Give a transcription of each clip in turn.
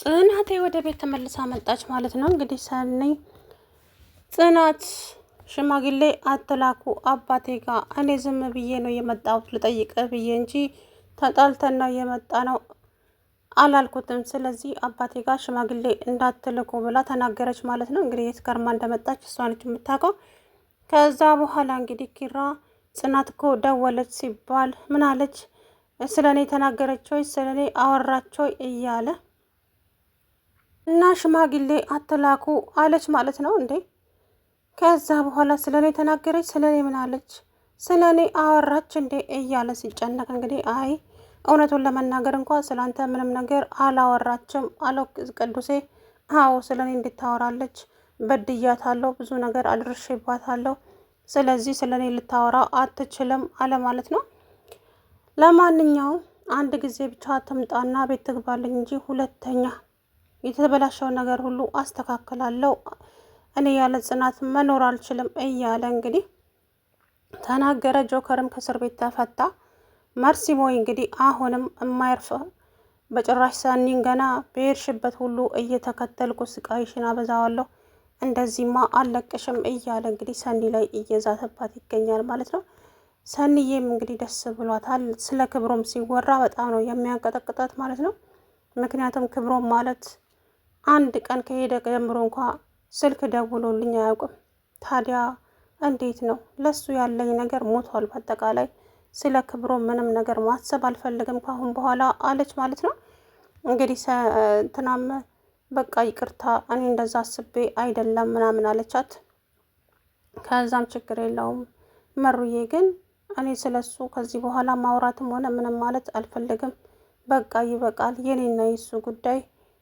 ጽናቴ ወደ ቤት ተመልሳ መጣች ማለት ነው። እንግዲህ ሰኒ ጽናት ሽማግሌ አትላኩ አባቴ ጋር እኔ ዝም ብዬ ነው የመጣሁት ልጠይቅ ብዬ እንጂ ተጣልተን ነው የመጣ ነው አላልኩትም። ስለዚህ አባቴ ጋር ሽማግሌ እንዳትልኩ ብላ ተናገረች ማለት ነው። እንግዲህ የት ከርማ እንደመጣች እሷ ነች የምታውቀው። ከዛ በኋላ እንግዲህ ኪራ ጽናት እኮ ደወለች ሲባል ምን አለች? ስለ እኔ ተናገረች ወይ ስለ እኔ አወራች ወይ እያለ እና ሽማግሌ አትላኩ አለች ማለት ነው እንዴ። ከዛ በኋላ ስለ እኔ ተናገረች፣ ስለ እኔ ምን አለች፣ ስለ እኔ አወራች እንዴ እያለ ሲጨነቅ እንግዲህ አይ እውነቱን ለመናገር እንኳን ስለ አንተ ምንም ነገር አላወራችም አለው ቅዱሴ። አዎ ስለ እኔ እንድታወራለች በድያታለሁ፣ ብዙ ነገር አድርሼባታለሁ። ስለዚህ ስለ እኔ ልታወራ አትችልም አለ ማለት ነው። ለማንኛውም አንድ ጊዜ ብቻ ትምጣና ቤት ትግባልኝ እንጂ ሁለተኛ የተበላሸውን ነገር ሁሉ አስተካክላለሁ፣ እኔ ያለ ጽናት መኖር አልችልም እያለ እንግዲህ ተናገረ። ጆከርም ከእስር ቤት ተፈታ። መርሲሞይ እንግዲህ አሁንም የማይርፍ በጭራሽ ሰኒን ገና በሄድሽበት ሁሉ እየተከተልኩ ስቃይሽን አበዛዋለሁ፣ እንደዚህማ አልለቅሽም እያለ እንግዲህ ሰኒ ላይ እየዛተባት ይገኛል ማለት ነው። ሰኒዬም እንግዲህ ደስ ብሏታል። ስለ ክብሮም ሲወራ በጣም ነው የሚያንቀጠቅጣት ማለት ነው። ምክንያቱም ክብሮም ማለት አንድ ቀን ከሄደ ጀምሮ እንኳ ስልክ ደውሎልኝ አያውቅም። ታዲያ እንዴት ነው ለሱ ያለኝ ነገር ሞቷል። በአጠቃላይ ስለ ክብሮም ምንም ነገር ማሰብ አልፈልግም ካሁን በኋላ አለች ማለት ነው። እንግዲህ እንትናም በቃ ይቅርታ እኔ እንደዛ አስቤ አይደለም ምናምን አለቻት። ከዛም ችግር የለውም መሩዬ፣ ግን እኔ ስለሱ ከዚህ በኋላ ማውራትም ሆነ ምንም ማለት አልፈልግም። በቃ ይበቃል፣ የኔና የሱ ጉዳይ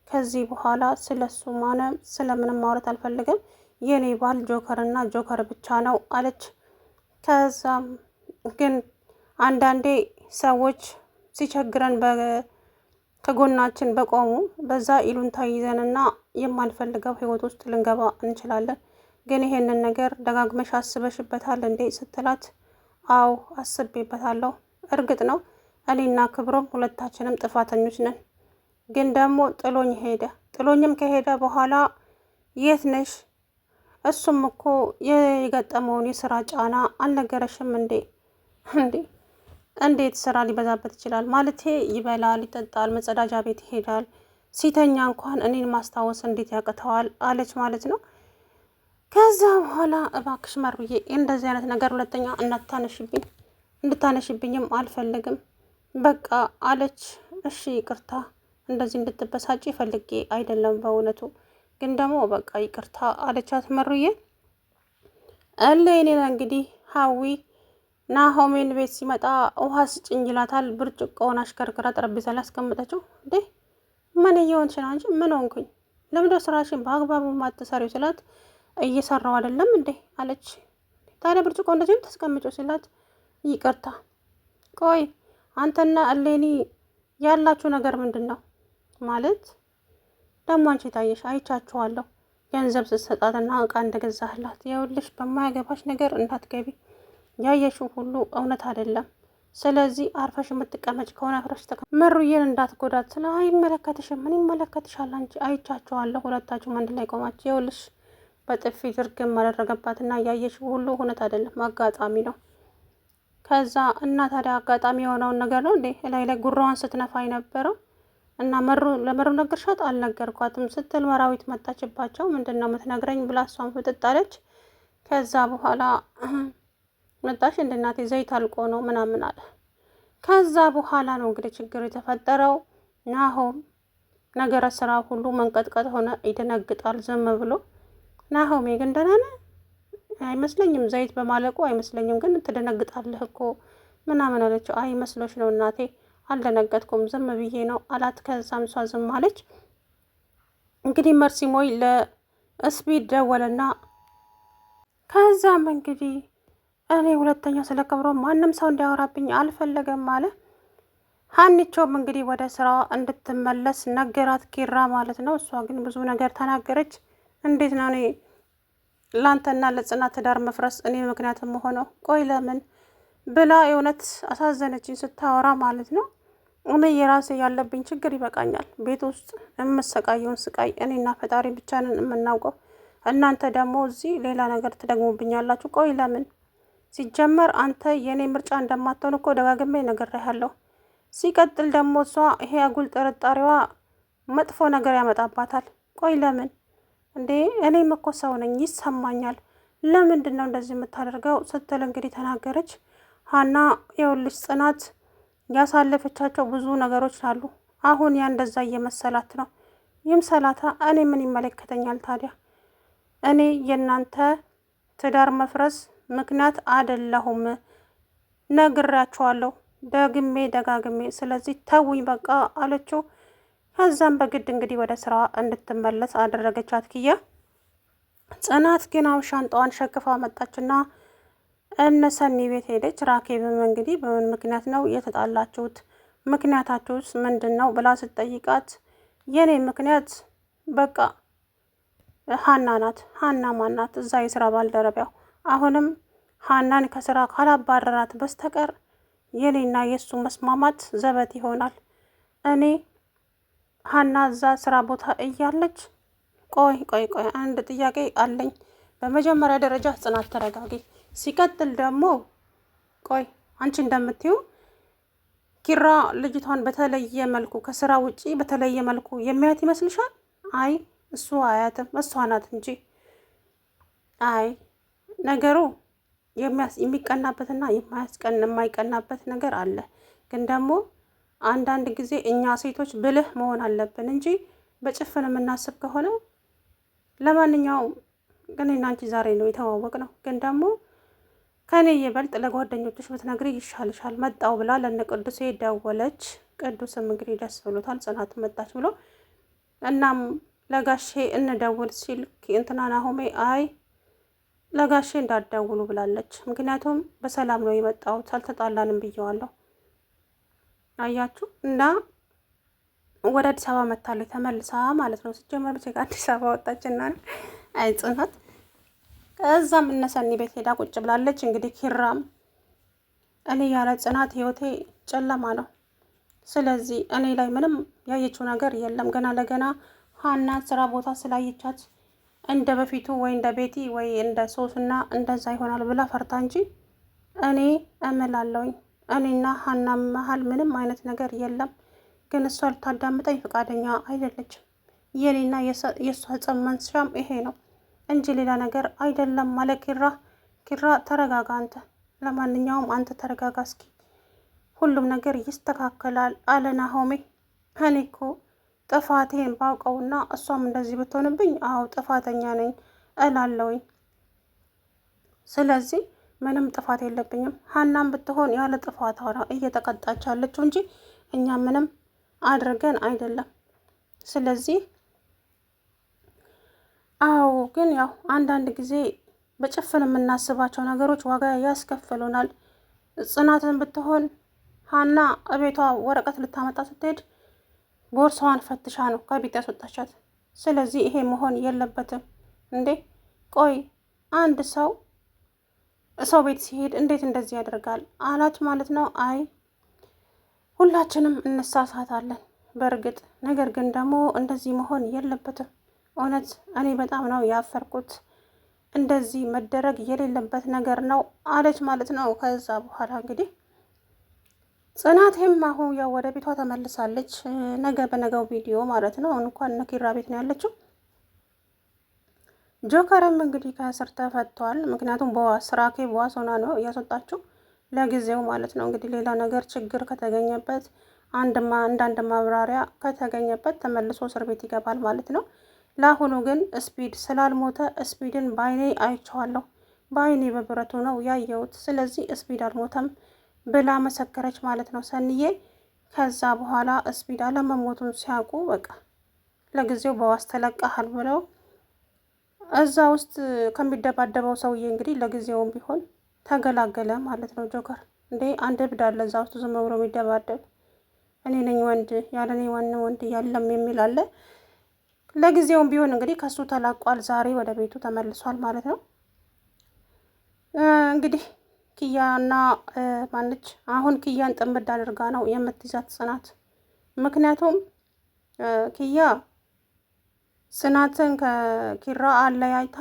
ከዚህ በኋላ ስለሱ ማነ ስለምንም ማውራት አልፈልግም። የኔ ባል ጆከርና ጆከር ብቻ ነው አለች። ከዛም ግን አንዳንዴ ሰዎች ሲቸግረን ከጎናችን በቆሙ በዛ ይሉንታ ይዘንና የማንፈልገው ህይወት ውስጥ ልንገባ እንችላለን። ግን ይሄንን ነገር ደጋግመሽ አስበሽበታል እንዴ ስትላት፣ አዎ አስቤበታለሁ። እርግጥ ነው እኔና ክብሮም ሁለታችንም ጥፋተኞች ነን። ግን ደግሞ ጥሎኝ ሄደ። ጥሎኝም ከሄደ በኋላ የት ነሽ? እሱም እኮ የገጠመውን የስራ ጫና አልነገረሽም እንዴ? እንዴት ስራ ሊበዛበት ይችላል? ማለቴ ይበላል፣ ይጠጣል፣ መጸዳጃ ቤት ይሄዳል። ሲተኛ እንኳን እኔን ማስታወስ እንዴት ያቅተዋል? አለች ማለት ነው። ከዛ በኋላ እባክሽ መሩዬ እንደዚህ አይነት ነገር ሁለተኛ እንድታነሽብኝም አልፈልግም በቃ አለች። እሺ ይቅርታ፣ እንደዚህ እንድትበሳጭ ፈልጌ አይደለም በእውነቱ፣ ግን ደግሞ በቃ ይቅርታ አለቻት መሩዬ። እኔን እንግዲህ ሀዊ ናሆሜን ቤት ሲመጣ ውሃ ስጭኝ ይላታል። ብርጭቆውን አሽከርክራ ጠረጴዛ ላይ አስቀምጠችው። እንዴ ምን እየሆንሽ ነው አንቺ? ምን ሆንኩኝ? ለምንድነው ስራሽን በአግባቡ ማትሰሪው ስላት፣ እየሰራው አይደለም እንዴ አለች። ታዲያ ብርጭቆ እንደዚህ ተስቀምጪው ሲላት፣ ይቅርታ ቆይ አንተና እሌኒ ያላችሁ ነገር ምንድን ነው? ማለት ደግሞ አንቺ ታየሽ አይቻችኋለሁ ገንዘብ ስትሰጣትና እቃ እንደገዛህላት። ይኸውልሽ በማያገባሽ ነገር እንዳትገቢ፣ ያየሽው ሁሉ እውነት አይደለም። ስለዚህ አርፈሽ የምትቀመጭ ከሆነ አፍረሽ መሩዬን እንዳትጎዳት ስለ አይመለከትሽም። ምን ይመለከትሻል አንቺ? አይቻችኋለሁ ሁለታችሁም አንድ ላይ ቆማችሁ። ይኸውልሽ በጥፊ ድርግም አደረገባትና ያየሽው ሁሉ እውነት አይደለም፣ አጋጣሚ ነው። ከዛ እና ታዲያ አጋጣሚ የሆነውን ነገር ነው እንዴ ላይ ጉራዋን ስትነፋ የነበረው? እና ለመሩ ነገርሻት? አልነገርኳትም ስትል መራዊት መጣችባቸው። ምንድን ነው የምትነግረኝ ብላ እሷን ፍጥጥ አለች። ከዛ በኋላ መጣሽ እንደ እናቴ ዘይት አልቆ ነው ምናምን አለ። ከዛ በኋላ ነው እንግዲህ ችግር የተፈጠረው። ናሆም ነገረ ስራ ሁሉ መንቀጥቀጥ ሆነ፣ ይደነግጣል ዝም ብሎ። ናሆሜ ግን ደህና ነህ? አይመስለኝም፣ ዘይት በማለቁ አይመስለኝም፣ ግን ትደነግጣለህ እኮ ምናምን አለችው። አይ መስሎሽ ነው እናቴ፣ አልደነገጥኩም ዝም ብዬ ነው አላት። ከዛም እሷ ዝም አለች። እንግዲህ መርሲሞይ ለስፒድ ደወለና ከዛም እንግዲህ እኔ ሁለተኛ ስለ ክብሮም ማንም ሰው እንዲያወራብኝ አልፈለገም አለ። ሀኒቾም እንግዲህ ወደ ስራዋ እንድትመለስ ነገራት ኪራ ማለት ነው። እሷ ግን ብዙ ነገር ተናገረች። እንዴት ነው እኔ ላንተና ለጽናት ትዳር መፍረስ እኔ ምክንያትም ሆነው? ቆይ ለምን ብላ የእውነት አሳዘነችኝ ስታወራ ማለት ነው። እኔ የራሴ ያለብኝ ችግር ይበቃኛል። ቤት ውስጥ የምሰቃየውን ስቃይ እኔና ፈጣሪ ብቻ ነን የምናውቀው። እናንተ ደግሞ እዚህ ሌላ ነገር ትደግሙብኛላችሁ። ቆይ ለምን? ሲጀመር አንተ የእኔ ምርጫ እንደማትሆን እኮ ደጋግሜ ነግሬሃለሁ። ሲቀጥል ደግሞ እሷ ይሄ አጉል ጥርጣሬዋ መጥፎ ነገር ያመጣባታል። ቆይ ለምን እንዴ? እኔም እኮ ሰው ነኝ፣ ይሰማኛል። ለምንድን ነው እንደዚህ የምታደርገው ስትል እንግዲህ ተናገረች። ሀና የውልሽ ጽናት ያሳለፈቻቸው ብዙ ነገሮች አሉ። አሁን ያ እንደዛ እየመሰላት ነው። ይምሰላታ፣ እኔ ምን ይመለከተኛል ታዲያ? እኔ የእናንተ ትዳር መፍረስ ምክንያት አይደለሁም፣ ነግራችኋለሁ ደግሜ ደጋግሜ። ስለዚህ ተውኝ በቃ አለችው። ከዛም በግድ እንግዲህ ወደ ስራ እንድትመለስ አደረገቻት ኪያ። ጽናት ግን አሁን ሻንጣዋን ሸክፋ መጣችና እነ ሰኒ ቤት ሄደች። ራኬብም እንግዲህ በምን ምክንያት ነው የተጣላችሁት? ምክንያታችሁስ ምንድን ነው ብላ ስትጠይቃት የኔ ምክንያት በቃ ሀና ናት። ሀና ማናት? እዛ የስራ ባልደረቢያው። አሁንም ሀናን ከስራ ካላባረራት በስተቀር የኔና የእሱ መስማማት ዘበት ይሆናል። እኔ ሀና እዛ ስራ ቦታ እያለች ቆይ አንድ ጥያቄ አለኝ። በመጀመሪያ ደረጃ ጽናት ተረጋጊ። ሲቀጥል ደግሞ ቆይ አንቺ እንደምትዩ ኪራ ልጅቷን በተለየ መልኩ ከስራ ውጪ በተለየ መልኩ የሚያት ይመስልሻል? አይ እሱ አያትም፣ እሷ ናት እንጂ። አይ ነገሩ የሚቀናበትና የማይቀናበት ነገር አለ። ግን ደግሞ አንዳንድ ጊዜ እኛ ሴቶች ብልህ መሆን አለብን እንጂ በጭፍን የምናስብ ከሆነ ለማንኛውም ግን እኔና አንቺ ዛሬ ነው የተዋወቅ ነው። ግን ደግሞ ከኔ ይበልጥ ለጓደኞችሽ ብትነግሪ ይሻልሻል። መጣው ብላ ለነ ቅዱሴ ደወለች። ቅዱስም እንግዲህ ደስ ብሎታል ጽናት መጣች ብሎ። እናም ለጋሼ እንደውል ሲል እንትና ናሆሜ አይ ለጋሼ እንዳትደውሉ ብላለች። ምክንያቱም በሰላም ነው የመጣሁት አልተጣላንም ብየዋለሁ። አያችሁ እና ወደ አዲስ አበባ መታለች ተመልሳ ማለት ነው። ሲጀመር ብቻ አዲስ አበባ ወጣችና አይ ጽናት ከዛም እነ ሰኒ ቤት ሄዳ ቁጭ ብላለች። እንግዲህ ኪራም እኔ ያለ ጽናት ህይወቴ ጨለማ ነው። ስለዚህ እኔ ላይ ምንም ያየችው ነገር የለም። ገና ለገና ሀና ስራ ቦታ ስላየቻት እንደ በፊቱ ወይ እንደ ቤቲ ወይ እንደ ሶስና እንደዛ ይሆናል ብላ ፈርታ እንጂ እኔ እምላለሁኝ እኔና ሀና መሀል ምንም አይነት ነገር የለም። ግን እሷ ልታዳምጠኝ ፈቃደኛ አይደለችም። የኔና የእሷ ጸብ መንስሻም ይሄ ነው እንጂ ሌላ ነገር አይደለም ማለት ኪራ ተረጋጋ አንተ። ለማንኛውም አንተ ተረጋጋ እስኪ፣ ሁሉም ነገር ይስተካከላል አለ ናሆሜ። እኔ እኮ ጥፋቴን ባውቀውና እሷም እንደዚህ ብትሆንብኝ አዎ ጥፋተኛ ነኝ እላለሁኝ። ስለዚህ ምንም ጥፋት የለብኝም። ሀናም ብትሆን ያለ ጥፋቷ ነው እየተቀጣች ያለችው እንጂ እኛ ምንም አድርገን አይደለም። ስለዚህ አዎ ግን ያው አንዳንድ ጊዜ በጭፍን የምናስባቸው ነገሮች ዋጋ ያስከፍሉናል። ጽናትን ብትሆን ሀና እቤቷ ወረቀት ልታመጣ ስትሄድ ቦርሳዋን ፈትሻ ነው ከቤት ያስወጣቻት። ስለዚህ ይሄ መሆን የለበትም እንዴ። ቆይ አንድ ሰው ቤት ሲሄድ እንዴት እንደዚህ ያደርጋል አላት ማለት ነው። አይ ሁላችንም እንሳሳታለን በእርግጥ፣ ነገር ግን ደግሞ እንደዚህ መሆን የለበትም። እውነት እኔ በጣም ነው ያፈርኩት። እንደዚህ መደረግ የሌለበት ነገር ነው አለች ማለት ነው። ከዛ በኋላ እንግዲህ ጽናቴም አሁን ያው ወደ ቤቷ ተመልሳለች። ነገ በነገው ቪዲዮ ማለት ነው። እንኳን ነኪራ ቤት ነው ያለችው። ጆከርም እንግዲህ ከእስር ተፈቷል። ምክንያቱም ስራኬ በዋስ ሆና ነው እያስወጣችው ለጊዜው ማለት ነው። እንግዲህ ሌላ ነገር ችግር ከተገኘበት አንዳንድ ማብራሪያ ከተገኘበት ተመልሶ እስር ቤት ይገባል ማለት ነው። ለአሁኑ ግን ስፒድ ስላልሞተ ስፒድን በአይኔ አይቼዋለሁ፣ በአይኔ በብረቱ ነው ያየሁት። ስለዚህ ስፒድ አልሞተም ብላ መሰከረች ማለት ነው ሰንዬ። ከዛ በኋላ ስፒድ አለመሞቱን ሲያውቁ በቃ ለጊዜው በዋስ ተለቀሃል ብለው እዛ ውስጥ ከሚደባደበው ሰውዬ እንግዲህ ለጊዜውም ቢሆን ተገላገለ ማለት ነው። ጆከር እንዴ አንድ እብድ አለ እዛ ውስጥ ዝም ብሎ የሚደባደብ፣ እኔ ነኝ ወንድ ያለ እኔ ወንድ ያለም የሚል አለ። ለጊዜውም ቢሆን እንግዲህ ከሱ ተላቋል። ዛሬ ወደ ቤቱ ተመልሷል ማለት ነው። እንግዲህ ኪያና ማነች አሁን ኪያን ጥምድ አድርጋ ነው የምትይዛት ጽናት። ምክንያቱም ኪያ ጽናትን ከኪራ አለያይታ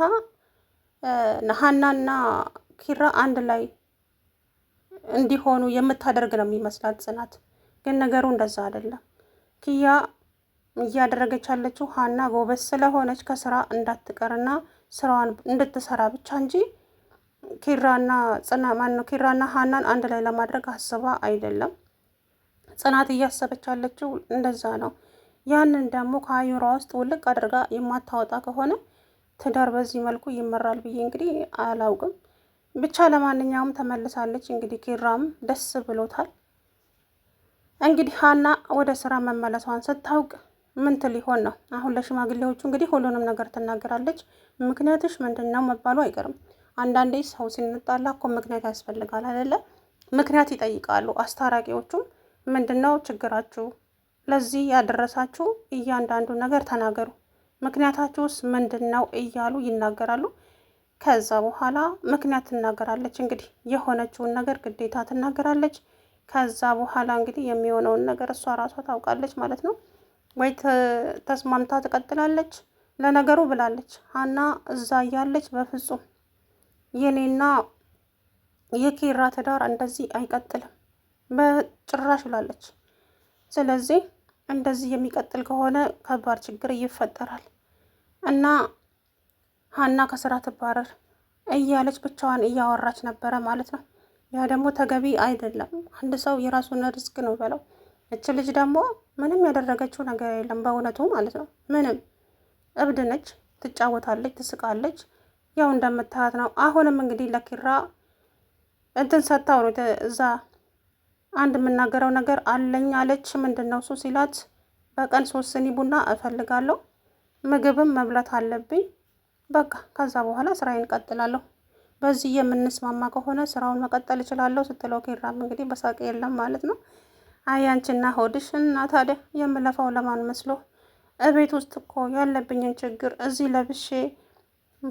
ሀናና ኪራ አንድ ላይ እንዲሆኑ የምታደርግ ነው የሚመስላት ጽናት። ግን ነገሩ እንደዛ አይደለም። ኪያ እያደረገች ያለችው ሀና ጎበዝ ስለሆነች ከስራ እንዳትቀርና ስራዋን እንድትሰራ ብቻ እንጂ ኪራና ሀናን አንድ ላይ ለማድረግ አስባ አይደለም። ጽናት እያሰበች ያለችው እንደዛ ነው። ያንን ደግሞ ከአዩሯ ውስጥ ውልቅ አድርጋ የማታወጣ ከሆነ ትዳር በዚህ መልኩ ይመራል ብዬ እንግዲህ አላውቅም። ብቻ ለማንኛውም ተመልሳለች። እንግዲህ ኪራም ደስ ብሎታል። እንግዲህ ሀና ወደ ስራ መመለሷን ስታውቅ ምን ትል ይሆን ነው? አሁን ለሽማግሌዎቹ እንግዲህ ሁሉንም ነገር ትናገራለች። ምክንያትሽ ምንድን ነው መባሉ አይቀርም። አንዳንዴ ሰው ሲንጣላ እኮ ምክንያት ያስፈልጋል አይደለ? ምክንያት ይጠይቃሉ። አስታራቂዎቹም ምንድን ነው ችግራችሁ? ለዚህ ያደረሳችሁ እያንዳንዱ ነገር ተናገሩ፣ ምክንያታችሁስ ምንድን ነው እያሉ ይናገራሉ። ከዛ በኋላ ምክንያት ትናገራለች። እንግዲህ የሆነችውን ነገር ግዴታ ትናገራለች። ከዛ በኋላ እንግዲህ የሚሆነውን ነገር እሷ ራሷ ታውቃለች ማለት ነው። ወይ ተስማምታ ትቀጥላለች። ለነገሩ ብላለች ሀና እዛ እያለች በፍጹም የኔና የኪራ ትዳር እንደዚህ አይቀጥልም በጭራሽ ብላለች። ስለዚህ እንደዚህ የሚቀጥል ከሆነ ከባድ ችግር ይፈጠራል እና ሀና ከስራ ትባረር እያለች ብቻዋን እያወራች ነበረ ማለት ነው። ያ ደግሞ ተገቢ አይደለም። አንድ ሰው የራሱን ሪስክ ነው በለው። እች ልጅ ደግሞ ምንም ያደረገችው ነገር የለም በእውነቱ ማለት ነው። ምንም እብድ ነች። ትጫወታለች፣ ትስቃለች። ያው እንደምታያት ነው። አሁንም እንግዲህ ለኪራ እንትን ሰጥታው ነው እዛ አንድ የምናገረው ነገር አለኝ አለች። ምንድን ነው እሱ ሲላት በቀን 3 ስኒ ቡና እፈልጋለሁ፣ ምግብም መብላት አለብኝ፣ በቃ ከዛ በኋላ ስራዬን እቀጥላለሁ፣ በዚህ የምንስማማ ከሆነ ስራውን መቀጠል እችላለሁ ስትለው ኪራም እንግዲህ በሳቅ የለም ማለት ነው። አያንችና ሆድሽ እና ታዲያ የምለፋው ለማን መስሎ? እቤት ውስጥ እኮ ያለብኝን ችግር እዚህ ለብሼ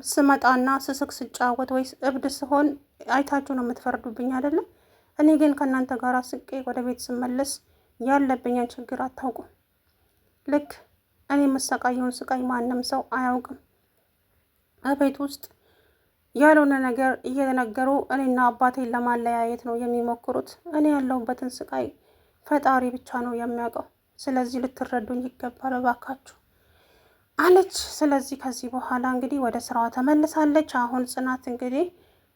ስመጣና ስስቅ ስጫወት ወይስ እብድ ስሆን አይታችሁ ነው የምትፈርዱብኝ አይደለም? እኔ ግን ከእናንተ ጋር ስቄ ወደ ቤት ስመለስ ያለብኝን ችግር አታውቁም። ልክ እኔ የምሰቃየውን ስቃይ ማንም ሰው አያውቅም። እቤት ውስጥ ያልሆነ ነገር እየነገሩ እኔና አባቴን ለማለያየት ነው የሚሞክሩት። እኔ ያለሁበትን ስቃይ ፈጣሪ ብቻ ነው የሚያውቀው። ስለዚህ ልትረዱኝ ይገባል እባካችሁ አለች። ስለዚህ ከዚህ በኋላ እንግዲህ ወደ ስራዋ ተመልሳለች። አሁን ጽናት እንግዲህ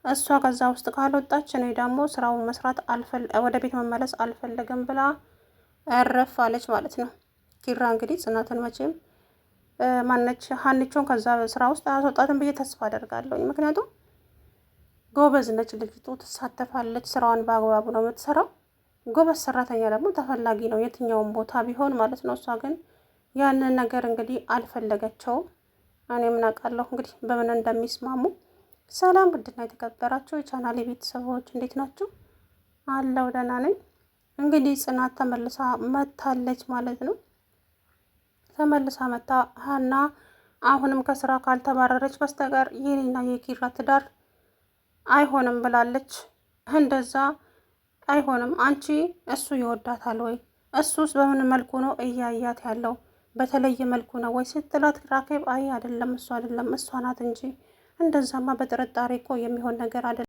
እሷ ከዛ ውስጥ ካልወጣች እኔ ደግሞ ስራውን መስራት ወደ ቤት መመለስ አልፈለግም ብላ እረፍ አለች ማለት ነው። ኪራ እንግዲህ ጽናትን መቼም ማነች ሀንቾን ከዛ ስራ ውስጥ አያስወጣትን ብዬ ተስፋ አደርጋለሁ። ምክንያቱም ጎበዝ ነች ልጅቱ፣ ትሳተፋለች፣ ስራዋን በአግባቡ ነው የምትሰራው። ጎበዝ ሰራተኛ ደግሞ ተፈላጊ ነው የትኛውን ቦታ ቢሆን ማለት ነው። እሷ ግን ያንን ነገር እንግዲህ አልፈለገችውም። እኔ ምን አውቃለሁ እንግዲህ በምን እንደሚስማሙ። ሰላም ውድና የተከበራችሁ የቻናሌ ቤተሰቦች እንዴት ናችሁ? አለው ደህና ነኝ። እንግዲህ ጽናት ተመልሳ መታለች ማለት ነው። ተመልሳ መታ ሀና አሁንም ከስራ ካልተባረረች በስተቀር የኔና የኪራ ትዳር አይሆንም ብላለች። እንደዛ አይሆንም። አንቺ እሱ ይወዳታል ወይ? እሱስ በምን መልኩ ነው እያያት ያለው? በተለየ መልኩ ነው ወይ ስትላት ራኬብ አይ አይደለም፣ እሱ አይደለም እሷ ናት እንጂ እንደዛማ በጥርጣሬ እኮ የሚሆን ነገር አይደለም